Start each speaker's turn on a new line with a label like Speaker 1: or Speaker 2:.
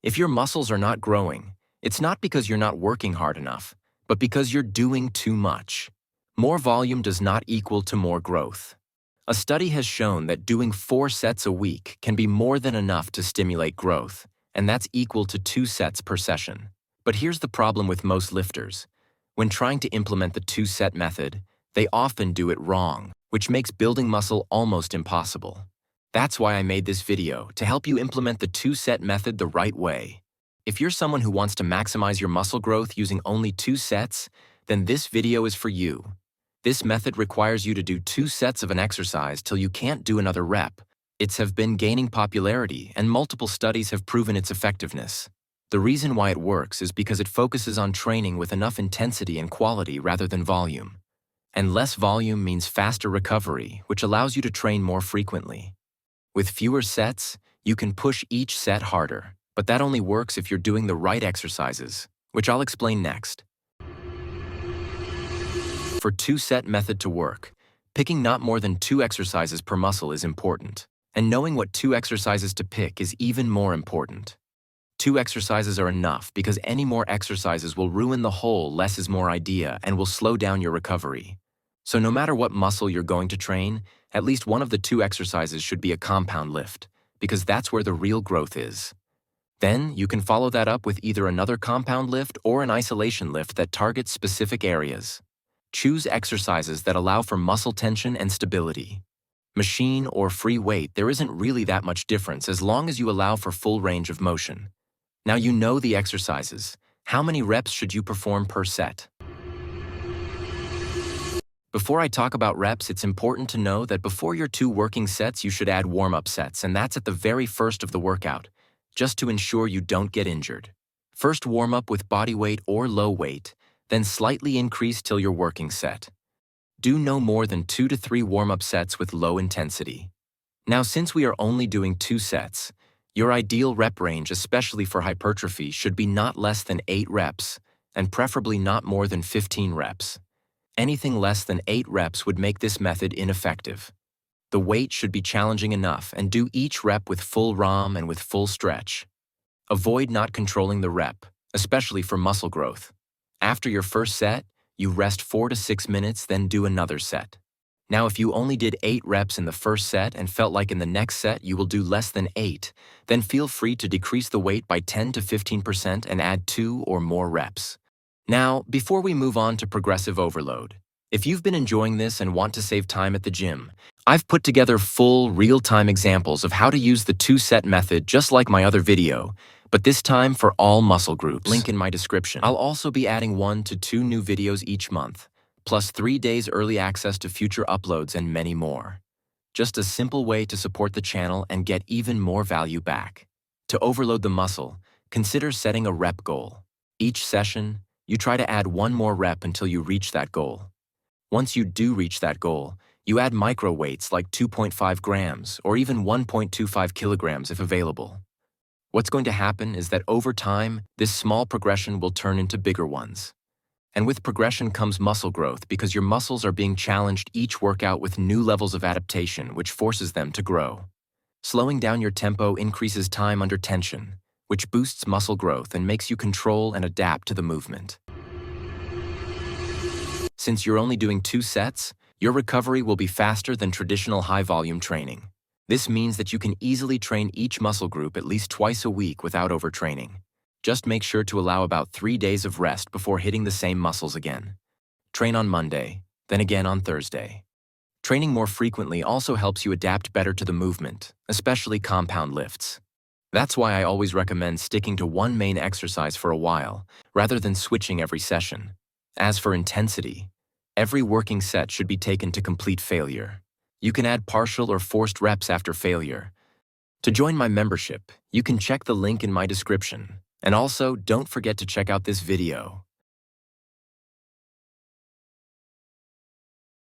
Speaker 1: If your muscles are not growing, it's not because you're not working hard enough, but because you're doing too much. More volume does not equal to more growth. A study has shown that doing 4 sets a week can be more than enough to stimulate growth, and that's equal to 2 sets per session. But here's the problem with most lifters. When trying to implement the 2-set method, they often do it wrong, which makes building muscle almost impossible. That's why I made this video, to help you implement the 2-set method the right way. If you're someone who wants to maximize your muscle growth using only 2 sets, then this video is for you. This method requires you to do 2 sets of an exercise till you can't do another rep. It's have been gaining popularity, and multiple studies have proven its effectiveness. The reason why it works is because it focuses on training with enough intensity and quality rather than volume. And less volume means faster recovery, which allows you to train more frequently. With fewer sets, you can push each set harder, but that only works if you're doing the right exercises, which I'll explain next. For 2-set method to work, picking not more than 2 exercises per muscle is important, and knowing what 2 exercises to pick is even more important. 2 exercises are enough because any more exercises will ruin the whole less is more idea and will slow down your recovery. So no matter what muscle you're going to train, at least one of the 2 exercises should be a compound lift, because that's where the real growth is. Then you can follow that up with either another compound lift or an isolation lift that targets specific areas. Choose exercises that allow for muscle tension and stability. Machine or free weight, there isn't really that much difference as long as you allow for full range of motion. Now you know the exercises. How many reps should you perform per set? Before I talk about reps, it's important to know that before your 2 working sets, you should add warm-up sets, and that's at the very first of the workout, just to ensure you don't get injured. First warm up with body weight or low weight, then slightly increase till your working set. Do no more than 2 to 3 warm-up sets with low intensity. Now, since we are only doing 2 sets, your ideal rep range, especially for hypertrophy, should be not less than 8 reps, and preferably not more than 15 reps. Anything less than 8 reps would make this method ineffective. The weight should be challenging enough, and do each rep with full ROM and with full stretch. Avoid not controlling the rep, especially for muscle growth. After your first set, you rest 4 to 6 minutes, then do another set. Now, if you only did 8 reps in the first set and felt like in the next set you will do less than 8, then feel free to decrease the weight by 10 to 15% and add 2 or more reps. Now, before we move on to progressive overload, if you've been enjoying this and want to save time at the gym, I've put together full, real-time examples of how to use the 2-set method just like my other video, but this time for all muscle groups. Link in my description. I'll also be adding 1 to 2 new videos each month, plus 3 days early access to future uploads and many more. Just a simple way to support the channel and get even more value back. To overload the muscle, consider setting a rep goal. Each session, you try to add 1 more rep until you reach that goal. Once you do reach that goal, you add micro weights like 2.5 grams or even 1.25 kilograms if available. What's going to happen is that over time, this small progression will turn into bigger ones. And with progression comes muscle growth because your muscles are being challenged each workout with new levels of adaptation, which forces them to grow. Slowing down your tempo increases time under tension, which boosts muscle growth and makes you control and adapt to the movement. Since you're only doing 2 sets, your recovery will be faster than traditional high-volume training. This means that you can easily train each muscle group at least twice a week without overtraining. Just make sure to allow about 3 days of rest before hitting the same muscles again. Train on Monday, then again on Thursday. Training more frequently also helps you adapt better to the movement, especially compound lifts. That's why I always recommend sticking to one main exercise for a while, rather than switching every session. As for intensity, every working set should be taken to complete failure. You can add partial or forced reps after failure. To join my membership, you can check the link in my description. And also, don't forget to check out this video.